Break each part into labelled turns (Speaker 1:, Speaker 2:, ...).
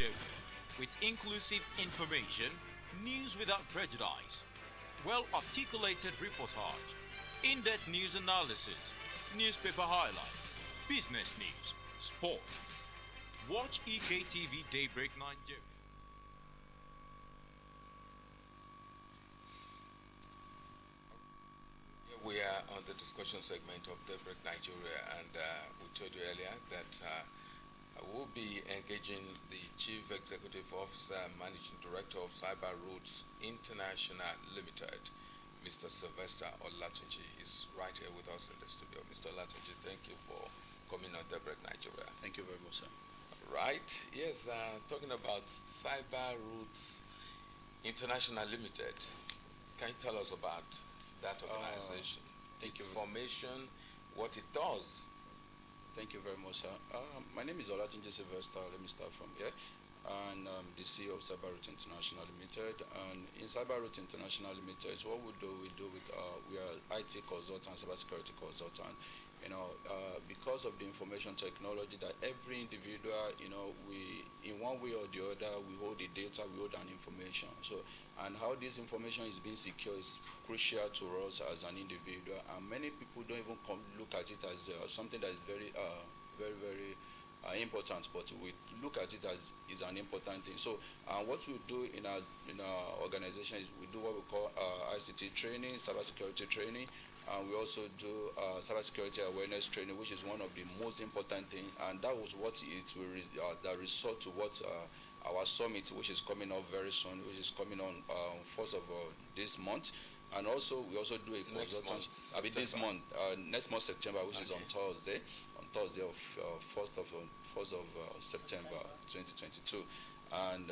Speaker 1: Nigeria, with inclusive information, news without prejudice, well-articulated reportage, in-depth news analysis, newspaper highlights, business news, sports. Watch EKTV Daybreak Nigeria.
Speaker 2: We are on the discussion segment of Daybreak Nigeria, and we told you earlier that we'll be engaging the Chief Executive Officer and Managing Director of Cyberroot International Ltd, Mr. Sylvester Olatunji. Is right here with us in the studio. Mr. Olatunji, thank you for coming on Daybreak Nigeria.
Speaker 3: Thank you very much, sir.
Speaker 2: Right, yes, talking about Cyberroot International Ltd. Can you tell us about that organization, its formation, what it does?
Speaker 3: Thank you very much, sir. My name is Olatunji Sylvester. Let me start from here. And the CEO of Cyberroot International Ltd. And in Cyberroot International Ltd, what we do with we are IT consultants, cybersecurity consultant. Because of the information technology that every individual, we in one way or the other, we hold the data, we hold an information. So, and how this information is being secure is crucial to us as an individual. And many people don't even look at it as something that is very important, but we look at it as is an important thing. So, what we do in our organization is we do what we call ICT training, cybersecurity training. We also do cybersecurity awareness training, which is one of the most important things, and that was what it will that result to what our summit, which is coming up very soon, which is coming on 1st of this month. And also we also do a consultant. This month, next month September, which is on Thursday of 1st of September 2022, and.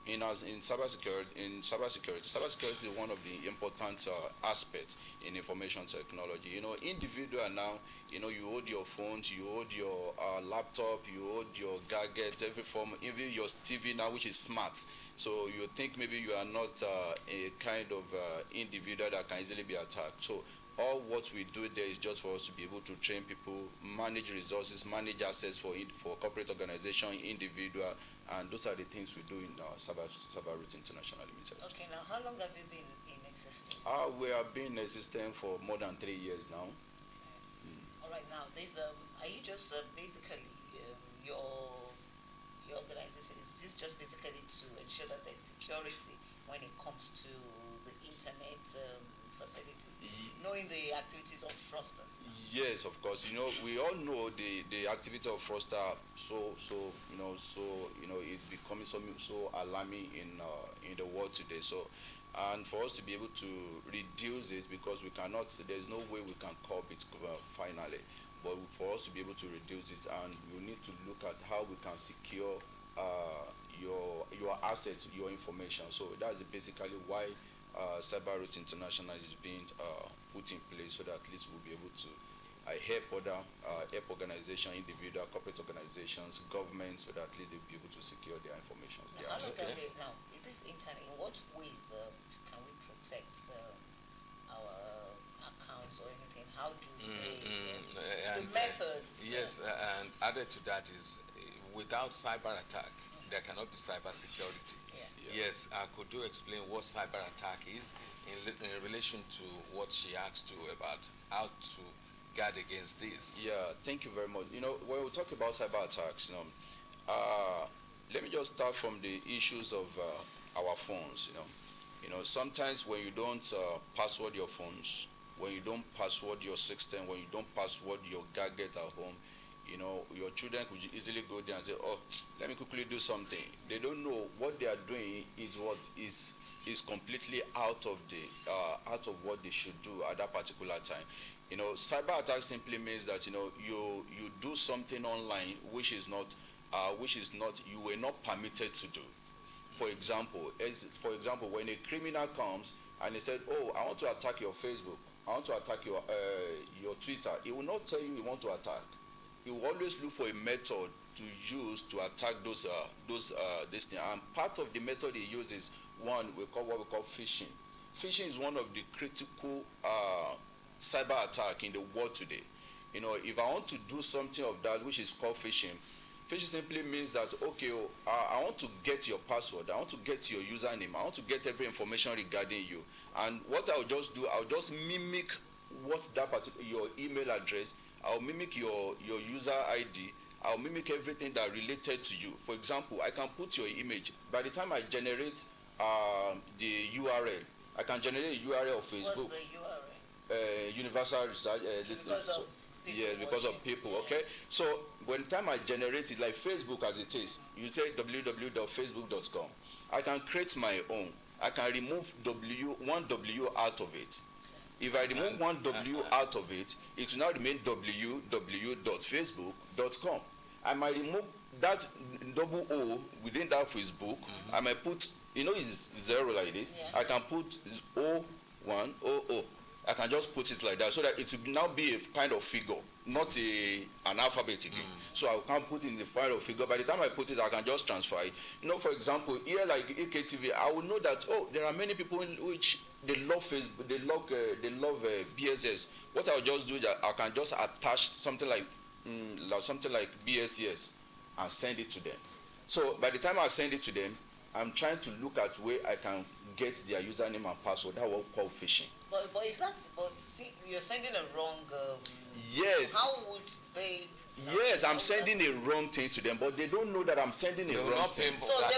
Speaker 3: In cybersecurity is one of the important aspects in information technology. Individual now, you hold your phones, you hold your laptop, you hold your gadgets, every form, even your TV now, which is smart. So you think maybe you are not a kind of individual that can easily be attacked. So all what we do there is just for us to be able to train people, manage resources, manage assets for corporate organization, individual, and those are the things we do in Cyberroot International Ltd.
Speaker 4: Okay, now how long have you been in existence?
Speaker 3: We have been in existence for more than 3 years now.
Speaker 4: Okay. All right, now are you just basically your organization, is this just basically to ensure that there's security when it comes to the internet facilities, knowing the activities of fraudsters?
Speaker 3: Yes, of course. We all know the activity of fraudster. It's becoming so alarming in the world today. So, and for us to be able to reduce it, because we cannot, there's no way we can curb it finally. But for us to be able to reduce it, and we need to look at how we can secure your assets, your information. So that's basically why Cyberroot International is being put in place, so that at least we'll be able to help other help organizations, individual, corporate organizations, governments, so that at least they'll be able to secure their information.
Speaker 4: Now, in this internet, in what ways can we protect our accounts or anything? How do the methods?
Speaker 2: Yes, and added to that is without cyber attack, there cannot be cyber security. Yes, could you explain what cyber attack is in relation to what she asked you about how to guard against this?
Speaker 3: Yeah, thank you very much. When we talk about cyber attacks, let me just start from the issues of our phones. Sometimes when you don't password your phones, when you don't password your system, when you don't password your gadget at home, your children could easily go there and say, "Oh, let me quickly do something." They don't know what they are doing is what is completely out of what they should do at that particular time. Cyber attack simply means that you do something online which is not you were not permitted to do. For example, when a criminal comes and he said, "Oh, I want to attack your Facebook, I want to attack your Twitter," he will not tell you he want to attack. He will always look for a method to use to attack this thing. And part of the method he uses, what we call phishing. Phishing is one of the critical cyber attack in the world today. If I want to do something of that, which is called phishing, Phishing simply means that, okay, I want to get your password, I want to get your username, I want to get every information regarding you. And what I'll just do, I'll just mimic what that particular, your email address, I'll mimic your user ID, I'll mimic everything that related to you. For example, I can put your image. By the time I generate the URL, I can generate a URL of Facebook.
Speaker 4: What's the URL?
Speaker 3: Universal Research. Because of people. Okay. So when time I generate it, like Facebook as it is, you say www.facebook.com. I can create my own. I can remove one W out of it. If I remove one W out of it, it will now remain www.facebook.com. I might remove that double O within that Facebook. I might put, it's zero like this. I can put 0100. I can just put it like that so that it will now be a kind of figure, not an alphabet again. So I can put in the file of figure. By the time I put it, I can just transfer it. For example, here like Ekiti, I will know that, there are many people in which they love Facebook, they love BSS. What I'll just do is that I can just attach something like BSS and send it to them. So by the time I send it to them, I'm trying to look at where I can get their username and password. That what we call phishing.
Speaker 4: But if that's, see, you're sending a wrong.
Speaker 3: Yes.
Speaker 4: How would they?
Speaker 3: Yes, I'm sending a wrong thing to them, but they don't know that I'm sending a wrong thing.
Speaker 4: So they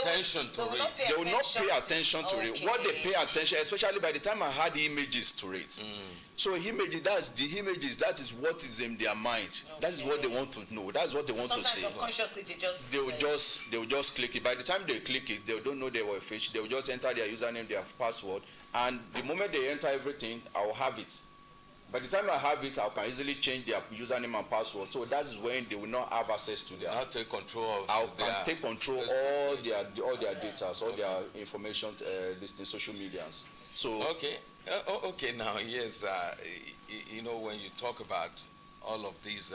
Speaker 4: will not pay attention to it.
Speaker 3: What they pay attention, especially by the time I had images to it. So images, that is what is in their mind. That is what they want to know. That's what they want to see.
Speaker 4: Subconsciously
Speaker 3: they will just click it. By the time they click it, they don't know they were phished. They will just enter their username, their password, and the moment they enter everything, I will have it. By the time I have it, I can easily change their username and password. So that is when they will not have access to their.
Speaker 2: I'll take control of.
Speaker 3: I can take control all their data, all their information, social medias. So
Speaker 2: okay, okay. Now yes, when you talk about all of these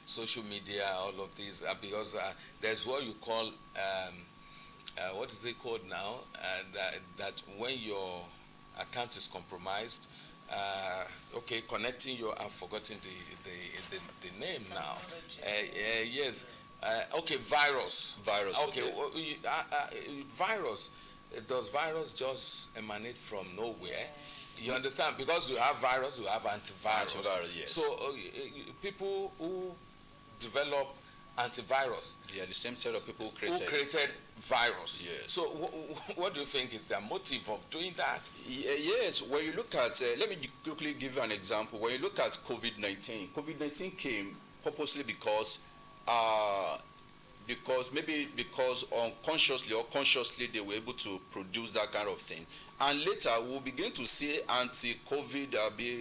Speaker 2: social media, all of these, because there's what you call what is it called now? That when your account is compromised. Connecting your, I've forgotten the name now. Yes. Virus. Okay. Virus. Does virus just emanate from nowhere? You understand? Because you have virus, you have antivirus.
Speaker 3: Yes.
Speaker 2: So people who develop antivirus.
Speaker 3: They are the same set of people who created
Speaker 2: virus.
Speaker 3: Yes.
Speaker 2: So what do you think is their motive of doing that?
Speaker 3: Yes. When you look at, let me quickly give you an example. When you look at COVID-19 came purposely because unconsciously or consciously they were able to produce that kind of thing. And later we'll begin to see anti-COVID,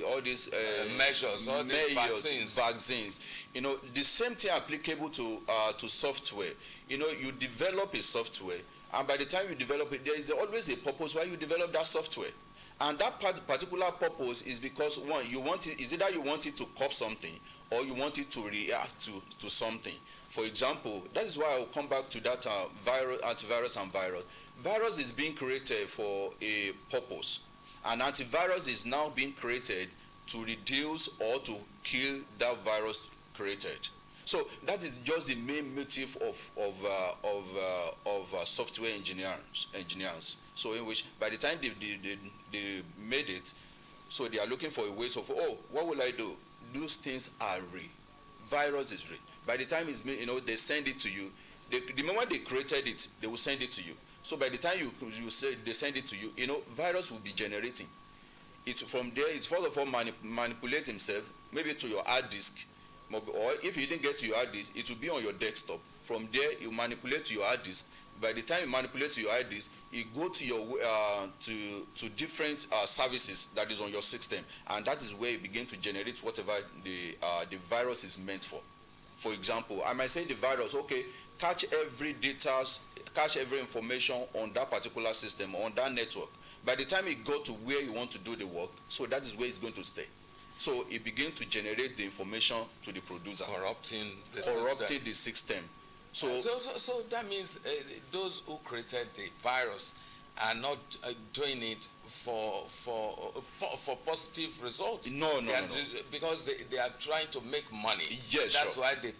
Speaker 3: all these
Speaker 2: measures, all these
Speaker 3: vaccines. The same thing applicable to software. You develop a software, and by the time you develop it, there is always a purpose why you develop that software. And that particular purpose is because one, you want it, is either you want it to copy something or you want it to react to something. For example, that is why I'll come back to that antivirus and virus. Virus is being created for a purpose. And antivirus is now being created to reduce or to kill that virus created. So that is just the main motive of software engineers. So in which by the time they made it, so they are looking for a way of, what will I do? Those things are real. Virus is real. By the time it's made, they send it to you. The moment they created it, they will send it to you. So by the time you say they send it to you, virus will be generating. From there, it's first of all manipulate himself, maybe to your hard disk, or if you didn't get to your hard disk, it will be on your desktop. From there, you manipulate to your hard disk. By the time you manipulate to your hard disk, you go to your to different services that is on your system, and that is where you begin to generate whatever the virus is meant for. For example, I might say the virus, catch every data, catch every information on that particular system, on that network. By the time it go to where you want to do the work, so that is where it's going to stay. So it begins to generate the information to the producer.
Speaker 2: Corrupting
Speaker 3: the system. So
Speaker 2: that means those who created the virus are not doing it for positive results.
Speaker 3: No.
Speaker 2: Because they are trying to make money.
Speaker 3: Yes,
Speaker 2: that's why they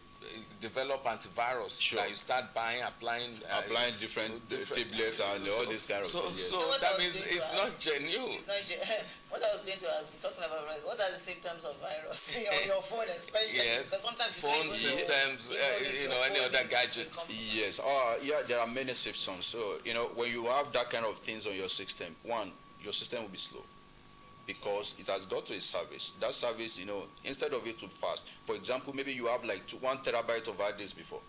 Speaker 2: develop antivirus.
Speaker 3: Sure.
Speaker 2: That you start applying
Speaker 3: different tablets and all this kind of things. Yes.
Speaker 2: So that means it's not genuine.
Speaker 4: It's not what I was going to ask, we're talking about virus. What are the symptoms of virus on your phone, especially?
Speaker 2: Yes.
Speaker 4: Because sometimes
Speaker 2: phone systems, any other gadgets.
Speaker 3: Yes. Yeah, there are many symptoms. So, when you have that kind of things on your system, one, your system will be slow because it has got to a service. That service, instead of it to fast, for example, maybe you have like 1 terabyte of hard disk before.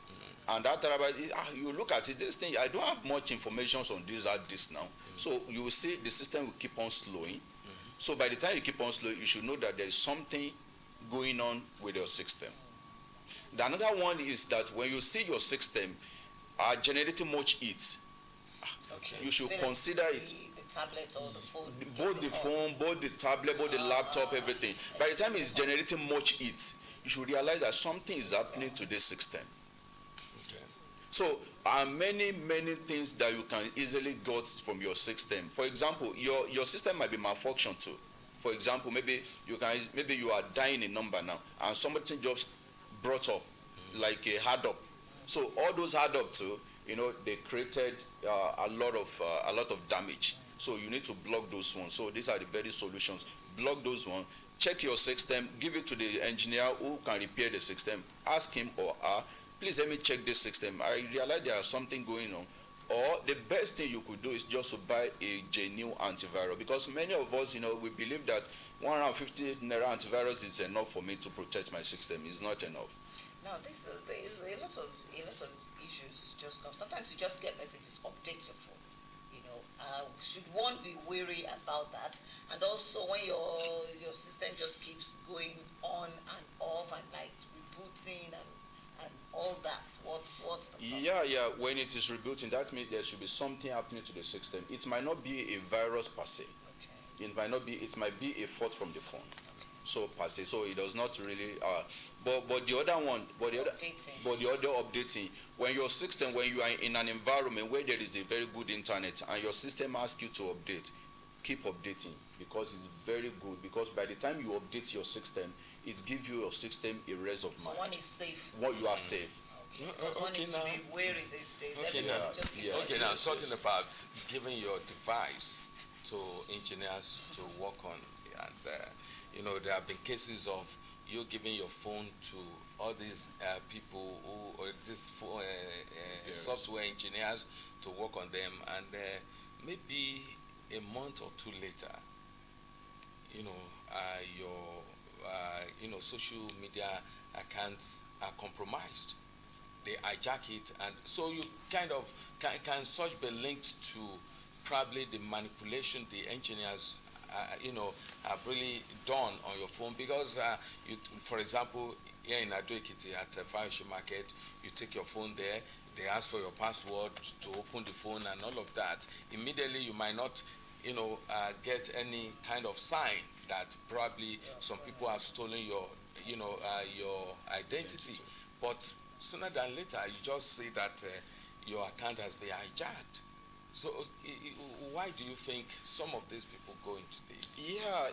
Speaker 3: And that terabyte, you look at it, this thing, I don't have much information on this hard disk now. So you will see the system will keep on slowing. So by the time you keep on slowing, you should know that there is something going on with your system. The another one is that when you see your system generating much heat, you should consider it.
Speaker 4: The tablet or the phone.
Speaker 3: Both the phone, both the tablet, both the laptop, everything. By the time it's generating much heat, you should realize that something is happening to this system. So many things that you can easily get from your system. For example, your system might be malfunctioned too. For example, maybe you are dialing a number now and something just brought up like a hard up. So all those hard up too, they created a lot of damage. So you need to block those ones. So these are the very solutions. Block those ones. Check your system. Give it to the engineer who can repair the system. Ask him or her, please let me check this system. I realize there is something going on. Or the best thing you could do is just to buy a genuine antivirus, because many of us, we believe that 150 naira antivirus is enough for me to protect my system. It's not enough.
Speaker 4: Now, there is a lot of issues just come. Sometimes you just get messages, update your phone. Should one be wary about that? And also, when your system just keeps going on and off and like rebooting and all that, what's the problem?
Speaker 3: Yeah. When it is rebooting, that means there should be something happening to the system. It might not be a virus per se. Okay. It might be a fault from the phone. Okay. So per se, so it does not really. But the other one, updating. When your system, when you are in an environment where there is a very good internet and your system asks you to update, keep updating, because it's very good. Because by the time you update your system, it gives your system a rest of mind.
Speaker 4: So one is safe.
Speaker 3: You are safe.
Speaker 4: Okay. One needs to be wary these days.
Speaker 2: Okay, now talking about giving your device to engineers to work on, and there have been cases of you giving your phone to all these people who, or this software engineers to work on them, and maybe a month or two later, your social media accounts are compromised. They hijack it, and so you kind of can such be linked to probably the manipulation the engineers have really done on your phone, because for example, here in Ekiti at Cybersecurity Market, you take your phone there, they ask for your password to open the phone and all of that. Immediately you might not get any kind of sign that probably some people have stolen your identity, but sooner than later you just see that your account has been hijacked. So why do you think some of these people go into this?
Speaker 3: Yeah,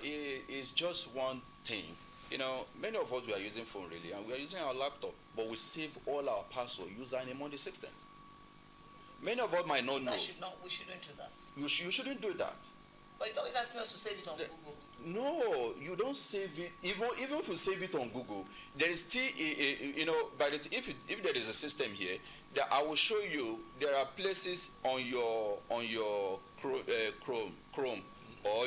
Speaker 3: it's just one thing. Many of us, we are using phone really, and we are using our laptop, but we save all our password, username on the system. Many of us might not know.
Speaker 4: We shouldn't do that.
Speaker 3: You shouldn't do that.
Speaker 4: But it's always asking us to save it on Google.
Speaker 3: No, you don't save it. Even if you save it on Google, there is still if there is a system here that I will show you, there are places on your Chrome or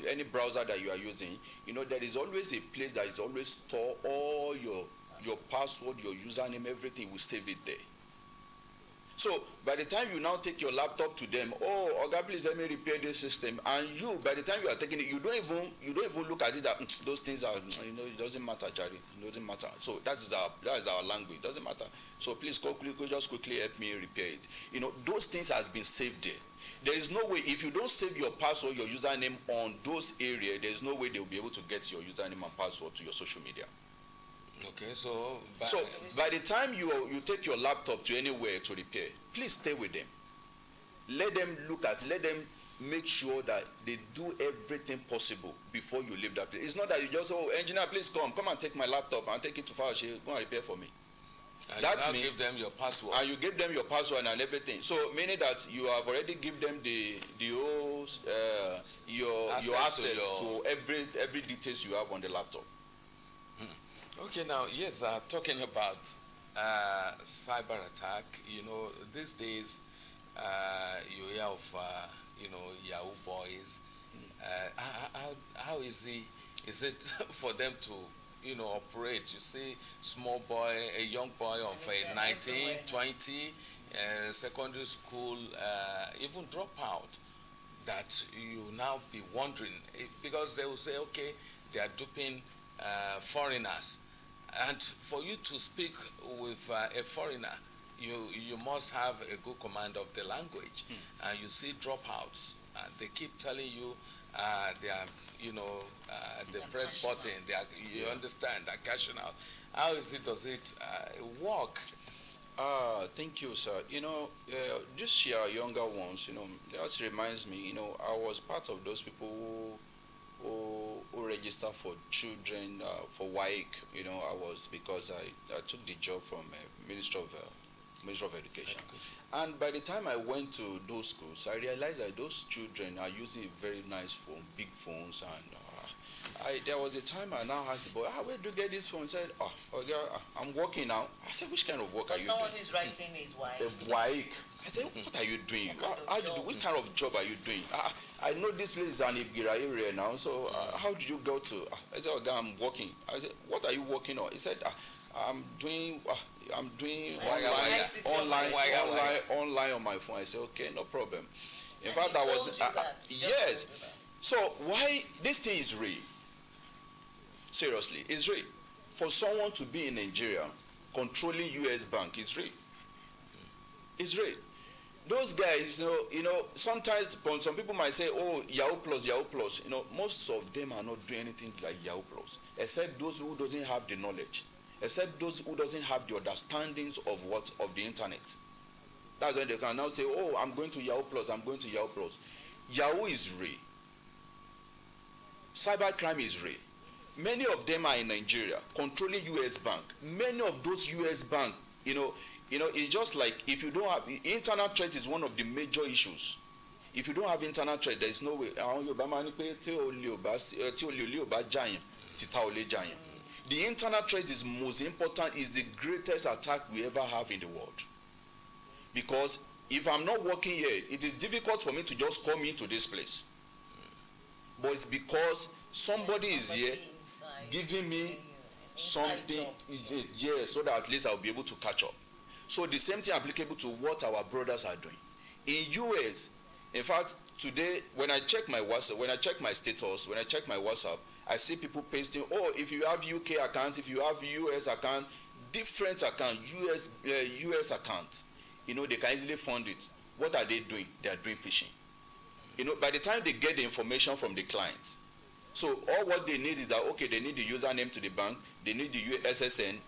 Speaker 3: any browser that you are using. There is always a place that is always store all your password, your username, everything. We save it there. So by the time you now take your laptop to them, Oga, please let me repair this system, and by the time you are taking it, you don't even look at it that those things are, it doesn't matter, Jerry, it doesn't matter. So that is our language. It doesn't matter. So please just quickly help me repair it. Those things has been saved there. There is no way, if you don't save your password, your username on those areas, there is no way they will be able to get your username and password to your social media.
Speaker 2: Okay, so
Speaker 3: by the time you take your laptop to anywhere to repair, please stay with them. Let them let them make sure that they do everything possible before you leave that place. It's not that you just, engineer, please come and take my laptop and take it to Fawashi, go and repair for me.
Speaker 2: And
Speaker 3: That
Speaker 2: you now
Speaker 3: means
Speaker 2: give them your password.
Speaker 3: and you give them your password and everything. So meaning that you have already given them the whole your access to every details you have on the laptop.
Speaker 2: Okay, now yes, talking about cyber attack. You know, these days you hear of Yahoo boys. How easy is it for them to operate? You see, small boy, a young boy of 19, 20, secondary school, even drop out. That you now be wondering because they will say, okay, they are duping foreigners, and for you to speak with a foreigner, you must have a good command of the language. And you see dropouts, and they keep telling you they are, they press button, they are, you understand, they're cashing out. How does it work?
Speaker 3: Thank you, sir. This year, younger ones, that reminds me, I was part of those people who register for children for WAEC. I was, because I took the job from Minister of Education. And by the time I went to those schools, I realized that those children are using a very nice phone, big phones, and there was a time I now asked the boy, where do you get this phone? He said, I'm working now. I said, which kind of work are you doing?
Speaker 4: Someone who's writing is WAEC.
Speaker 3: WAEC. I said, what are you doing? What kind of job are you doing? I know this place is an Ibgira area now, so how did you go to? I said, I'm working. I said, what are you working on? He said, I'm doing online on my phone. I said, okay, no problem. In fact, I was yes. So why this thing is real? Seriously, it's real. For someone to be in Nigeria controlling US bank is real. It's real. Those guys, sometimes some people might say, oh, Yahoo Plus. Most of them are not doing anything like Yahoo Plus, except those who doesn't have the knowledge, except those who doesn't have the understandings of the internet. That's when they can now say, oh, I'm going to Yahoo Plus, I'm going to Yahoo Plus. Yahoo is real. Cybercrime is real. Many of them are in Nigeria, controlling US bank. Many of those US bank, it's just like if you don't have internet threat is one of the major issues. If you don't have internet threat, there is no way. The internet threat is most important, is the greatest attack we ever have in the world. Because if I'm not working here, it is difficult for me to just come into this place. But it's because somebody is here giving me something, so that at least I'll be able to catch up. So the same thing applicable to what our brothers are doing. In US, in fact, today when I check my WhatsApp, when I check my status, when I check my WhatsApp, I see people pasting, oh, if you have UK account, if you have US account, different account, US account, they can easily fund it. What are they doing? They are doing phishing. By the time they get the information from the clients, so all what they need is that, okay, they need the username to the bank, they need the SSN,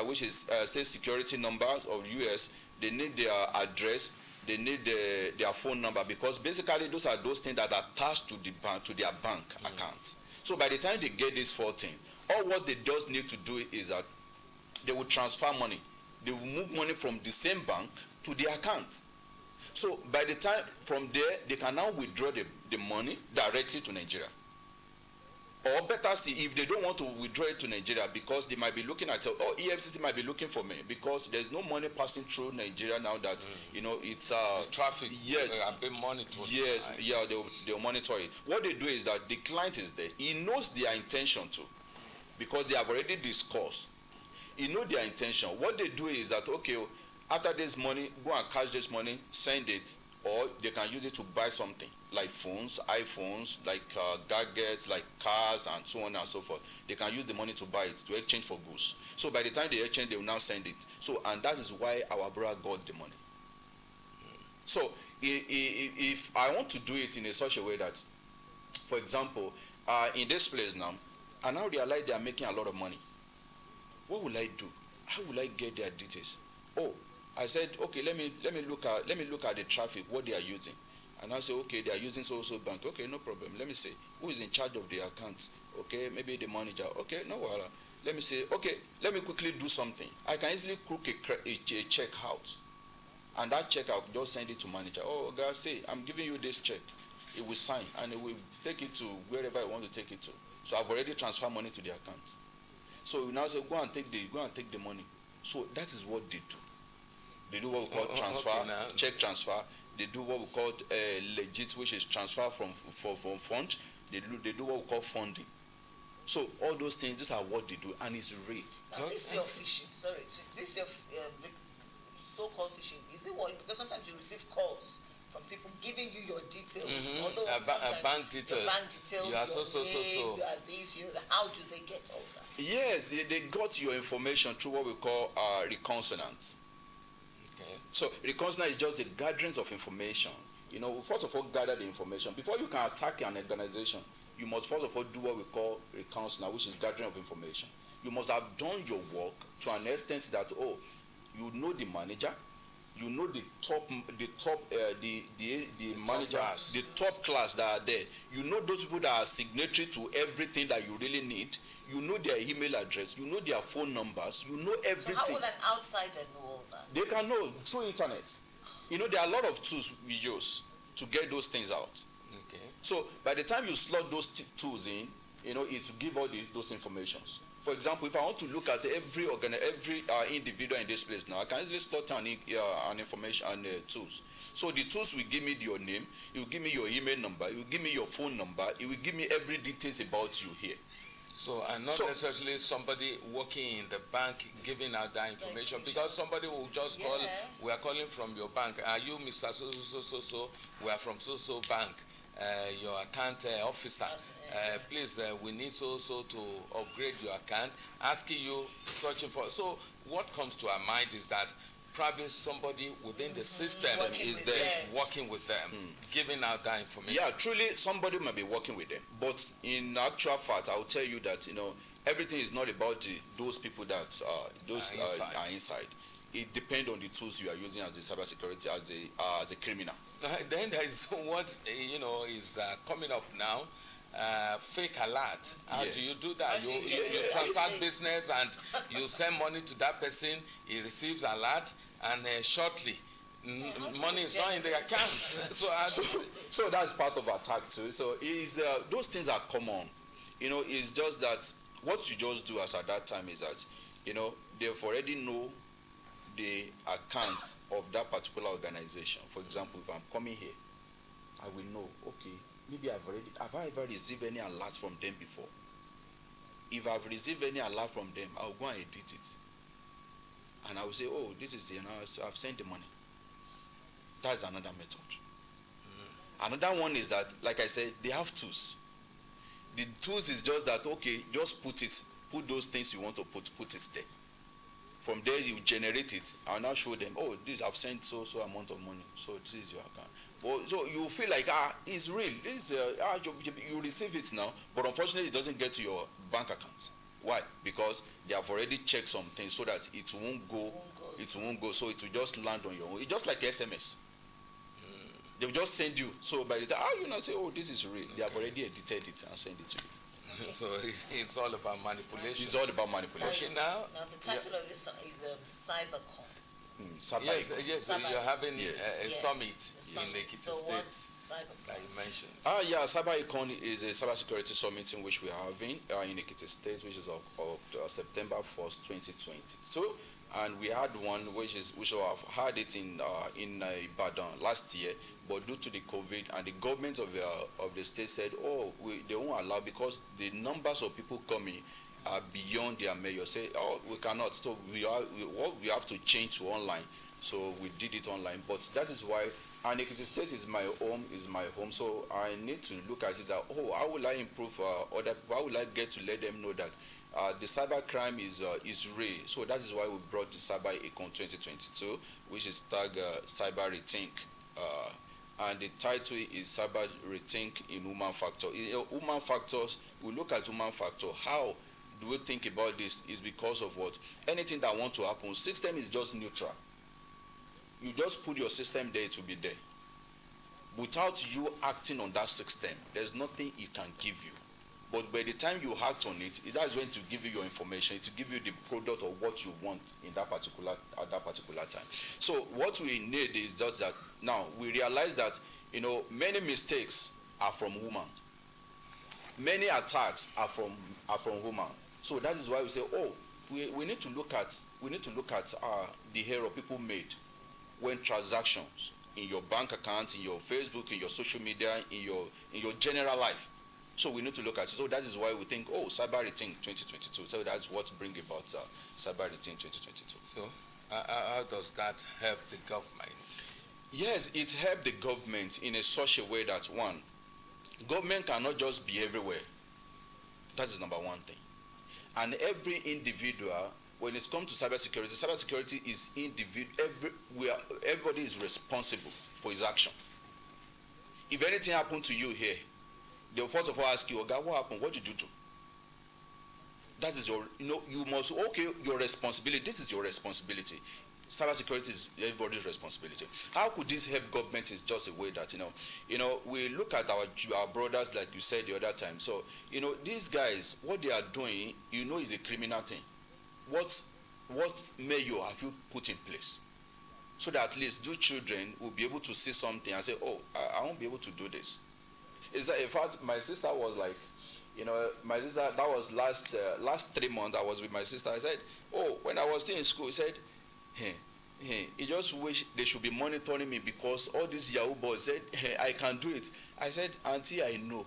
Speaker 3: which is state security number of US, they need their address, they need their phone number, because basically those are those things that are attached to the bank, to their bank accounts. So by the time they get this 14, all what they just need to do is that they will transfer money. They will move money from the same bank to the account. So by the time from there, they can now withdraw the money directly to Nigeria. Or better still, if they don't want to withdraw it to Nigeria, because they might be looking at, EFCC might be looking for me, because there's no money passing through Nigeria now that, it's...
Speaker 2: the traffic,
Speaker 3: yes,
Speaker 2: are being monitored.
Speaker 3: Yes, yeah, they'll monitor it. What they do is that the client is there. He knows their intention too, because they have already discussed. He knows their intention. What they do is that, okay, after this money, go and cash this money, send it, or they can use it to buy something like phones, iPhones, like gadgets, like cars, and so on and so forth. They can use the money to buy it, to exchange for goods. So by the time they exchange, they will now send it. So, and that is why our brother got the money. So if I want to do it in such a way that, for example, in this place now, I now realize they are making a lot of money. What will I do? How will I get their details? Oh, I said, okay, let me look at the traffic, what they are using. And I say, okay, they are using so bank. Okay, no problem. Let me see who is in charge of the accounts. Okay, maybe the manager. Okay, no worries. let me say, okay, let me quickly do something. I can easily cook a check out, and that check I'll just send it to manager. Oh, guys, say I'm giving you this check. It will sign and it will take it to wherever I want to take it to. So I've already transferred money to the account. So we now say go and take the money. So that is what they do. They do what we call transfer, okay, check transfer. They do what we call legit, which is transfer from fund. They do what we call funding. So all those things, these are what they do, and it's real.
Speaker 4: Now this is your phishing. Sorry, this is your the so-called phishing. Is it what? Because sometimes you receive calls from people giving you your details.
Speaker 2: Bank details.
Speaker 4: Your bank details.
Speaker 2: You are so.
Speaker 4: You are this. How do they get all that?
Speaker 3: Yes, they got your information through what we call reconnaissance.
Speaker 2: Okay.
Speaker 3: So reconnaissance is just the gatherings of information. You know, first of all, gather the information before you can attack an organization. You must first of all do what we call reconnaissance, which is gathering of information. You must have done your work to an extent that you know the manager, you know the manager, the top class that are there. You know those people that are signatory to everything that you really need. You know their email address. You know their phone numbers. You know everything.
Speaker 4: So how will an outsider know all that?
Speaker 3: They can know through internet. You know, there are a lot of tools we use to get those things out.
Speaker 2: Okay.
Speaker 3: So by the time you slot those tools in, you know, it give all those informations. For example, if I want to look at every individual in this place now, I can easily slot an information and tools. So the tools will give me your name, it will give me your email number, it will give me your phone number, it will give me every details about you here.
Speaker 2: So, and not necessarily somebody working in the bank giving out that information, because somebody will just call, we are calling from your bank. Are you Mr. So? We are from so bank. Your account officer. Please, we need so to upgrade your account. Asking you, searching for. So, what comes to our mind is that probably somebody within the system is there working with them, giving out that information.
Speaker 3: Yeah, truly somebody might be working with them. But in actual fact, I will tell you that, you know, everything is not about those people that are inside. It depends on the tools you are using as a cybersecurity, as a criminal.
Speaker 2: Then there is what, you know, is coming up now. Fake alert. How do you do that? You transact business and you send money to that person, he receives alert, and shortly money is not in the account.
Speaker 3: So that's part of attack too. So those things are common. You know, it's just that what you just do as at that time is that, you know, they've already know the account of that particular organization. For example, if I'm coming here, I will know, okay, maybe have I ever received any alert from them before? If I've received any alert from them, I'll go and edit it. And I will say, oh, this is I've sent the money. That's another method. Another one is that, like I said, they have tools. The tools is just that, okay, just put those things you want to put it there. From there, you generate it. I'll now show them, oh, this I've sent so amount of money. So this is your account. But so you feel like, it's real. This you receive it now, but unfortunately, it doesn't get to your bank account. Why? Because they have already checked some things so that it won't go. It won't go. So it will just land on your own. It's just like SMS. They will just send you. So by the time you now say, oh, this is real. They have already edited it and sent it to you.
Speaker 2: So it's all about manipulation.
Speaker 3: It's all about manipulation.
Speaker 2: Now
Speaker 4: the title of this song is Cybercon.
Speaker 2: Yes. So you're having a summit in Ekiti
Speaker 4: So
Speaker 2: State
Speaker 4: what's Cybercon?
Speaker 2: that you mentioned.
Speaker 3: Cybercon is a cybersecurity summit in which we are having in Ekiti State, which is of September 1st, 2022. And we had one we should have had it in Ibadan last year, but due to the COVID and the government of the state said, they won't allow because the numbers of people coming are beyond their measure. Say, we cannot. So we have to change to online. So we did it online. But that is why, and Ekiti State is my home. So I need to look at it that, how will I improve other people? How will I get to let them know that the cyber crime is real? So that is why we brought the Cyberroot 2022, which is tagged Cyber Rethink. And the title is Cyber Rethink in Human Factor. Human factors, we look at human factor. How do we think about this? Is because of what? Anything that wants to happen, system is just neutral. You just put your system there to be there. Without you acting on that system, there's nothing it can give you. But by the time you act on it, that's when to give you your information, to give you the product of what you want in that particular at that particular time. So what we need is just that now we realize that many mistakes are from women. Many attacks are from women. So that is why we say, we need to look at the error people made when transactions in your bank account, in your Facebook, in your social media, in your general life. So we need to look at it. So that is why we think, Cyberroot 2022. So that's what brings about Cyberroot 2022.
Speaker 2: So how does that help the government?
Speaker 3: Yes, it helps the government in such a way that, one, government cannot just be everywhere. That is number one thing. And every individual, when it comes to cybersecurity is individual. Everybody is responsible for his action. If anything happened to you here, they'll first of all ask you, "Okay, what happened? What did you do?" That is your, you must, your responsibility. This is your responsibility. Cybersecurity is everybody's responsibility. How could this help government? Is just a way that we look at our brothers, like you said the other time. So these guys, what they are doing, is a criminal thing. What measure have you put in place so that at least those children will be able to see something and say, I won't be able to do this. Is that, in fact, my sister was like, my sister, that was last 3 months I was with my sister. I said, when I was still in school, he said, he just wish they should be monitoring me because all these Yahoo boys said, I can do it. I said, Auntie, I know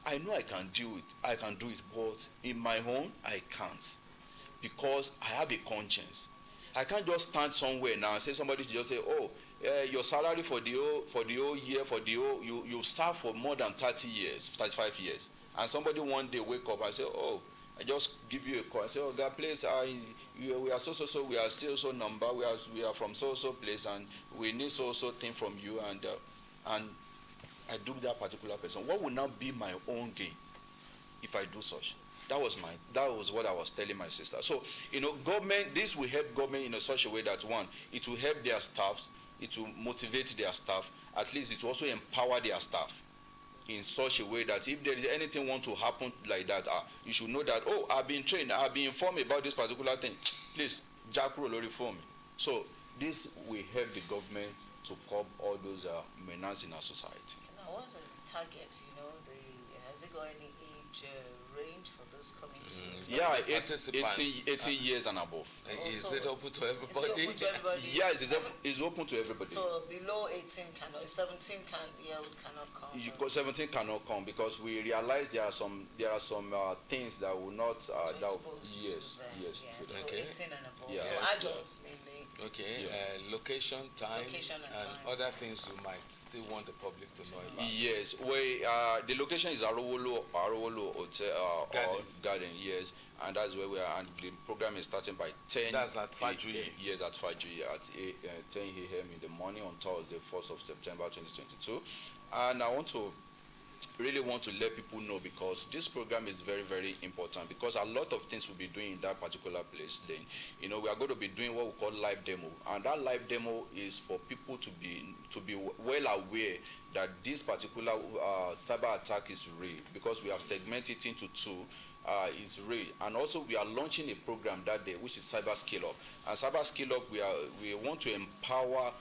Speaker 3: I can do it, but in my home, I can't, because I have a conscience. I can't just stand somewhere now and say somebody just say, your salary for the whole year, you serve for more than 30 years, 35 years, and somebody one day wake up and say, I just give you a call and say, that place, we are so, we are so number, we are from so place, and we need so thing from you, and I do that particular person. What will now be my own gain if I do such? That was what I was telling my sister. So, government, this will help government in such a way that, one, it will help their staffs, it will motivate their staff, at least it will also empower their staff in such a way that if there is anything want to happen like that, you should know that, I've been trained, I've been informed about this particular thing. Please, Jack roll for me. So this will help the government to curb all those menaces in our society.
Speaker 4: Now, what's the target? Has it got any age range for those coming to?
Speaker 3: Yeah, 18 years and above.
Speaker 2: Is it open to everybody?
Speaker 4: Is it open to everybody?
Speaker 3: Yeah, it's open to everybody.
Speaker 4: So below 18 17 cannot come.
Speaker 3: 17 cannot come because we realize there are some things that will not. Yes.
Speaker 4: So
Speaker 2: okay.
Speaker 4: 18 and above.
Speaker 3: Yeah.
Speaker 4: So adults mainly.
Speaker 2: Okay.
Speaker 3: Yeah.
Speaker 2: Location, time, and
Speaker 4: time.
Speaker 2: other things you might still want the public to know about.
Speaker 3: Yes. The location is Arowolo Hotel Garden. Yes, and that's where we are. And the program is starting by 10.
Speaker 2: That's at Fajui.
Speaker 3: Yes, at Fajui at 10 a.m. in the morning on Thursday, 1st of September 2022. And I really want to let people know, because this program is very, very important, because a lot of things we'll be doing in that particular place. Then we are going to be doing what we call live demo, and that live demo is for people to be well aware that this particular cyber attack is real, because we have segmented it into two. Is real, and also we are launching a program that day, which is Cyber Skill Up. And Cyber Skill Up, we want to empower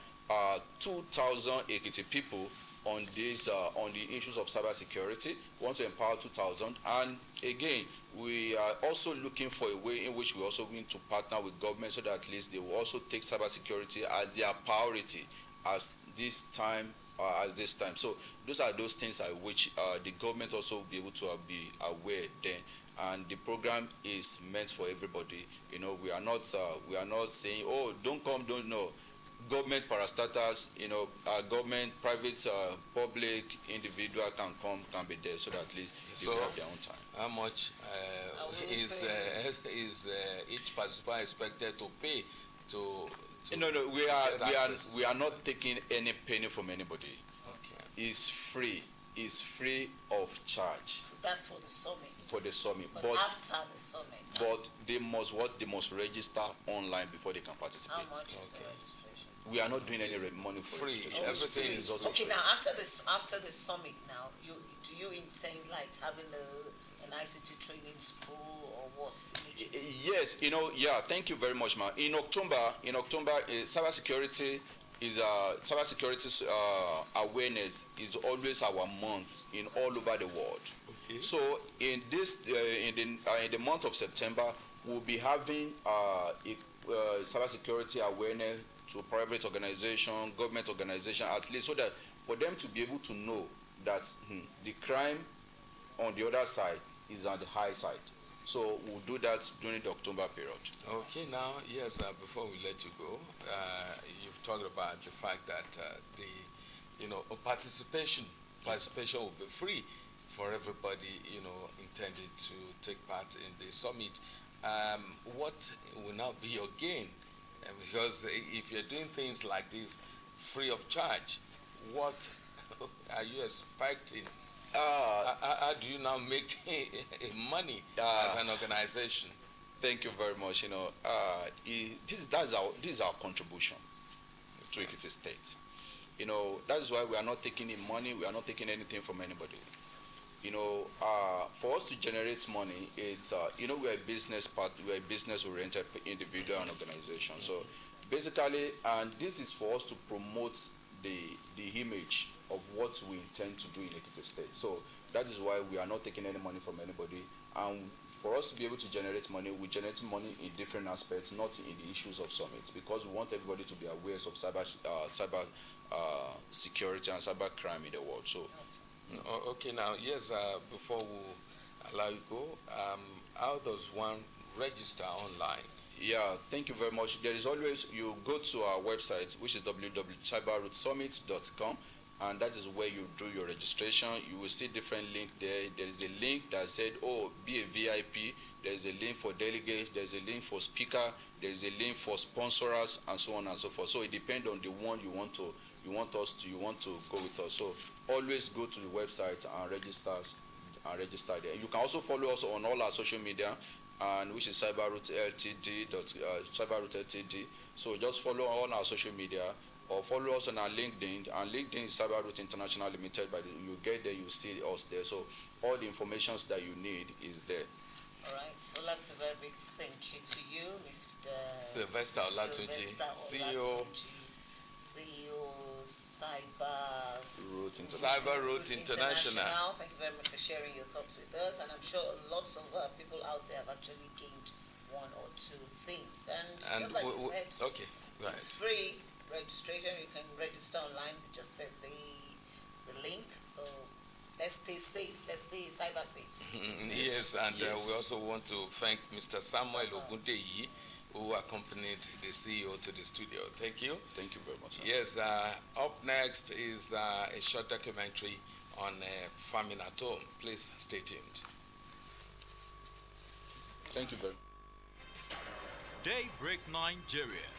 Speaker 3: 2,000 Ekiti people on this on the issues of cybersecurity. We want to empower 2,000, and again, we are also looking for a way in which we also going to partner with government, so that at least they will also take cybersecurity as their priority as this time. So those are those things at which the government also will be able to be aware then. And the program is meant for everybody. We are not saying, don't come, don't know. Government parastatals, government, private, public, individual can come, can be there, so that at least they have their own time.
Speaker 2: How much is each participant expected to pay to
Speaker 3: No, we are not taking any penny from anybody.
Speaker 2: Okay.
Speaker 3: It's free. It's free of charge.
Speaker 4: That's for the summit.
Speaker 3: For the summit,
Speaker 4: but after the summit.
Speaker 3: But they must register online before they can participate.
Speaker 4: How much is the registration?
Speaker 3: We are not doing any money for
Speaker 2: Free.
Speaker 3: registration.
Speaker 2: Everything is also
Speaker 4: Okay,
Speaker 2: free.
Speaker 4: now after the summit, now do you intend like having an ICT training school or what?
Speaker 3: Yes, yeah. Thank you very much, ma. In October, cybersecurity cybersecurity awareness is always our month in all over the world.
Speaker 2: Okay.
Speaker 3: So in this in the month of September, we'll be having cybersecurity awareness to private organization, government organization, at least so that for them to be able to know that the crime on the other side is on the high side. So we'll do that during the October period.
Speaker 2: Okay, now, yes, before we let you go, you've talked about the fact that participation will be free for everybody, intended to take part in the summit. What will now be your gain? Because if you're doing things like this free of charge, what are you expecting? How do you now make money as an organization?
Speaker 3: Thank you very much. This is our contribution to Ekiti State. That's why we are not taking in money. We are not taking anything from anybody. For us to generate money, it's we're a business-oriented individual and organization. So basically, and this is for us to promote the image of what we intend to do in Ekiti State. So that is why we are not taking any money from anybody. And for us to be able to generate money, we generate money in different aspects, not in the issues of summits, because we want everybody to be aware of cyber security and cyber crime in the world. So.
Speaker 2: Okay, now, yes, before we allow you go, how does one register online?
Speaker 3: Yeah, thank you very much. There is always, you go to our website, which is www.cyberrootsummit.com, and that is where you do your registration. You will see different links there. There is a link that said, be a VIP. There is a link for delegates. There is a link for speaker. There is a link for sponsors, and so on and so forth. So it depends on the one you want to go with us. So always go to the website and register there. You can also follow us on all our social media, and which is Cyberroot Ltd. So just follow all our social media, or follow us on our LinkedIn. And LinkedIn is Cyberroot International Ltd. But you get there, you see us there. So all the information that you need is there.
Speaker 4: All right. So that's a very big thank you to you, Mr.
Speaker 2: Sylvester Olatunji, CEO Cyberroot International.
Speaker 4: Thank you very much for sharing your thoughts with us, and I'm sure lots of people out there have actually gained one or two things. And just like you said,
Speaker 2: okay, right.
Speaker 4: It's free registration. You can register online. Just set the link. So let's stay safe. Let's stay cyber safe.
Speaker 2: Yes, and we also want to thank Mr. Samuel Ogundeyi, who accompanied the CEO to the studio. Thank you.
Speaker 3: Thank you very much.
Speaker 2: Yes, up next is a short documentary on farming at home. Please stay tuned.
Speaker 3: Thank you very much.
Speaker 1: Daybreak Nigeria.